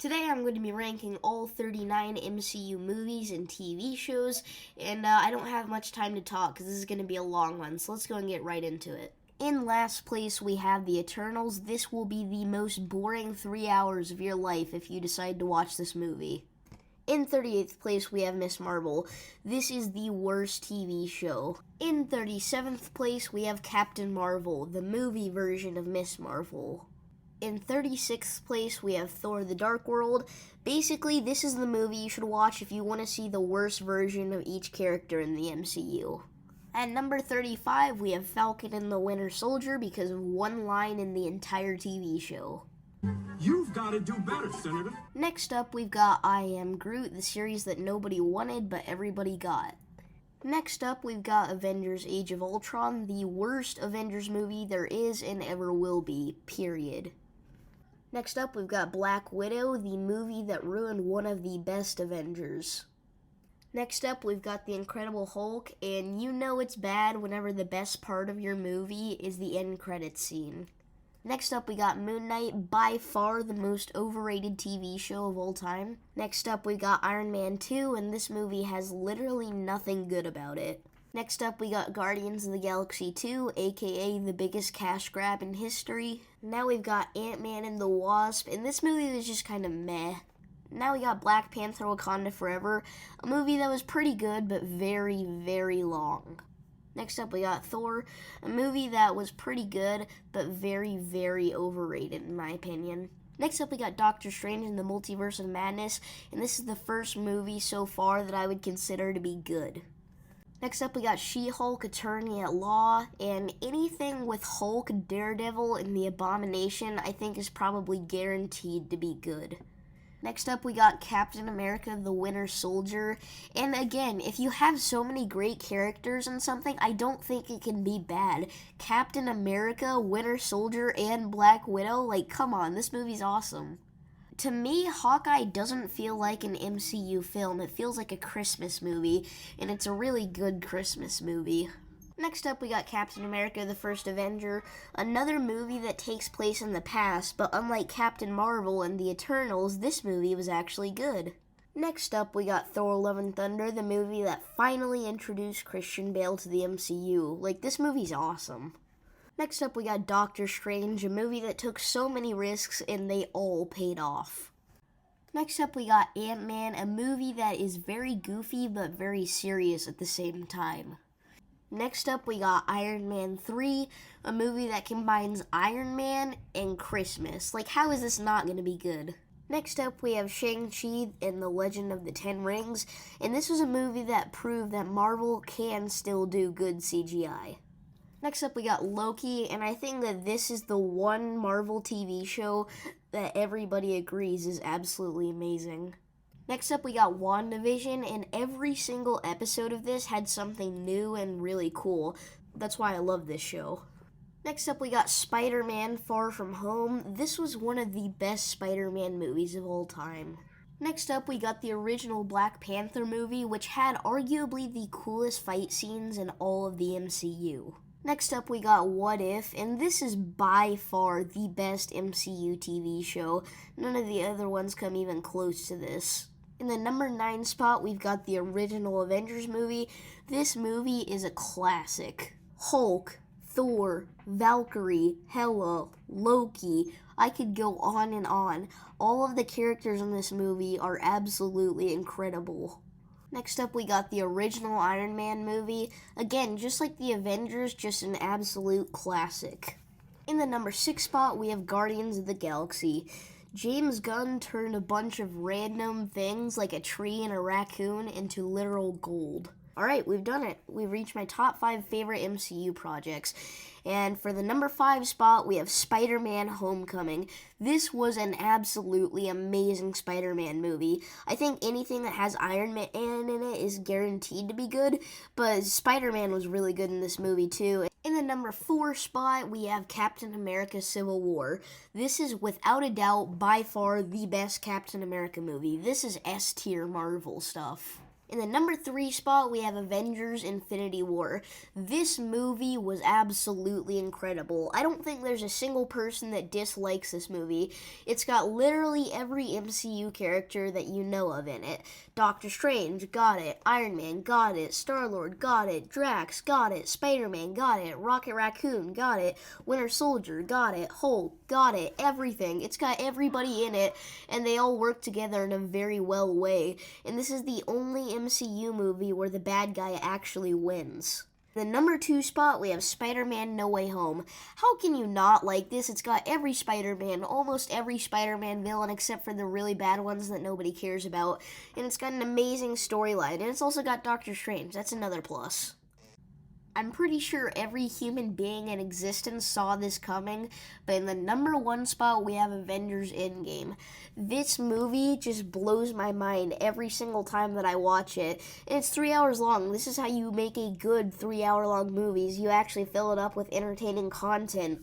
Today I'm going to be ranking all 39 MCU movies and TV shows, and I don't have much time to talk because this is going to be a long one, so let's go and get right into it. In last place, we have The Eternals. This will be the most boring 3 hours of your life if you decide to watch this movie. In 38th place, we have Miss Marvel. This is the worst TV show. In 37th place, we have Captain Marvel, the movie version of Miss Marvel. In 36th place, we have Thor: The Dark World. Basically, this is the movie you should watch if you want to see the worst version of each character in the MCU. At number 35, we have Falcon and the Winter Soldier because of one line in the entire TV show. You've got to do better, Senator. Next up, we've got I Am Groot, the series that nobody wanted but everybody got. Next up, we've got Avengers: Age of Ultron, the worst Avengers movie there is and ever will be, period. Next up, we've got Black Widow, the movie that ruined one of the best Avengers. Next up, we've got The Incredible Hulk, and you know it's bad whenever the best part of your movie is the end credits scene. Next up, we got Moon Knight, by far the most overrated TV show of all time. Next up, we got Iron Man 2, and this movie has literally nothing good about it. Next up, we got Guardians of the Galaxy 2, aka the biggest cash grab in history. Now we've got Ant-Man and the Wasp, and this movie was just kind of meh. Now we got Black Panther: Wakanda Forever, a movie that was pretty good, but very, very long. Next up, we got Thor, a movie that was pretty good, but very, very overrated, in my opinion. Next up, we got Doctor Strange in the Multiverse of Madness, and this is the first movie so far that I would consider to be good. Next up, we got She-Hulk, Attorney at Law, and anything with Hulk, Daredevil, and the Abomination I think is probably guaranteed to be good. Next up, we got Captain America: The Winter Soldier, and again, if you have so many great characters in something, I don't think it can be bad. Captain America, Winter Soldier, and Black Widow, like, come on, this movie's awesome. To me, Hawkeye doesn't feel like an MCU film. It feels like a Christmas movie, and it's a really good Christmas movie. Next up, we got Captain America: The First Avenger, another movie that takes place in the past, but unlike Captain Marvel and the Eternals, this movie was actually good. Next up, we got Thor: Love and Thunder, the movie that finally introduced Christian Bale to the MCU. Like, this movie's awesome. Next up, we got Doctor Strange, a movie that took so many risks and they all paid off. Next up, we got Ant-Man, a movie that is very goofy but very serious at the same time. Next up, we got Iron Man 3, a movie that combines Iron Man and Christmas. Like, how is this not going to be good? Next up, we have Shang-Chi and the Legend of the Ten Rings, and this was a movie that proved that Marvel can still do good CGI. Next up, we got Loki, and I think that this is the one Marvel TV show that everybody agrees is absolutely amazing. Next up, we got WandaVision, and every single episode of this had something new and really cool. That's why I love this show. Next up, we got Spider-Man: Far From Home. This was one of the best Spider-Man movies of all time. Next up, we got the original Black Panther movie, which had arguably the coolest fight scenes in all of the MCU. Next up, we got What If, and this is by far the best MCU TV show. None of the other ones come even close to this. In the number 9 spot, we've got the original Avengers movie. This movie is a classic. Hulk, Thor, Valkyrie, Hela, Loki. I could go on and on. All of the characters in this movie are absolutely incredible. Next up, we got the original Iron Man movie. Again, just like the Avengers, just an absolute classic. In the number 6 spot, we have Guardians of the Galaxy. James Gunn turned a bunch of random things like a tree and a raccoon into literal gold. Alright, we've done it. We've reached my top 5 favorite MCU projects. And for the number 5 spot, we have Spider-Man: Homecoming. This was an absolutely amazing Spider-Man movie. I think anything that has Iron Man in it is guaranteed to be good, but Spider-Man was really good in this movie too. In the number 4 spot, we have Captain America: Civil War. This is without a doubt by far the best Captain America movie. This is S-tier Marvel stuff. In the number 3 spot, we have Avengers Infinity War. This movie was absolutely incredible. I don't think there's a single person that dislikes this movie. It's got literally every MCU character that you know of in it. Doctor Strange, got it. Iron Man, got it. Star-Lord, got it. Drax, got it. Spider-Man, got it. Rocket Raccoon, got it. Winter Soldier, got it. Hulk, got it. Everything. It's got everybody in it, and they all work together in a very well way. And this is the only MCU movie where the bad guy actually wins. The number 2 spot, we have Spider-Man No Way Home. How can you not like this? It's got every Spider-Man, almost every Spider-Man villain except for the really bad ones that nobody cares about. And it's got an amazing storyline. And it's also got Doctor Strange. That's another plus. I'm pretty sure every human being in existence saw this coming, but in the number 1 spot, we have Avengers Endgame. This movie just blows my mind every single time that I watch it. And it's 3 hours long. This is how you make a good 3-hour long movies. You actually fill it up with entertaining content.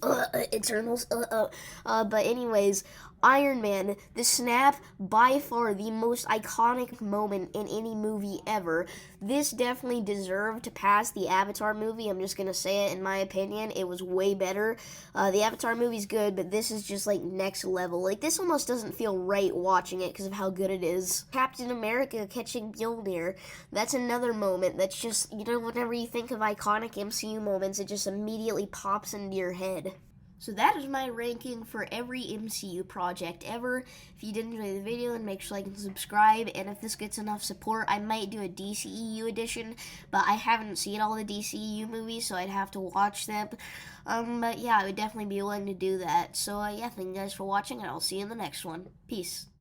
Eternals, but anyways, Iron Man, the snap, by far the most iconic moment in any movie ever. This definitely deserved to pass the Avatar movie. I'm just gonna say it, in my opinion, it was way better. The Avatar movie's good, but this is just like next level. Like, this almost doesn't feel right watching it because of how good it is. Captain America catching Mjolnir, that's another moment that's just, you know, whenever you think of iconic MCU moments, it just immediately pops into your head. So that is my ranking for every MCU project ever. If you did enjoy the video, then make sure to like and subscribe. And if this gets enough support, I might do a DCEU edition. But I haven't seen all the DCEU movies, so I'd have to watch them. But yeah, I would definitely be willing to do that. So yeah, thank you guys for watching, and I'll see you in the next one. Peace.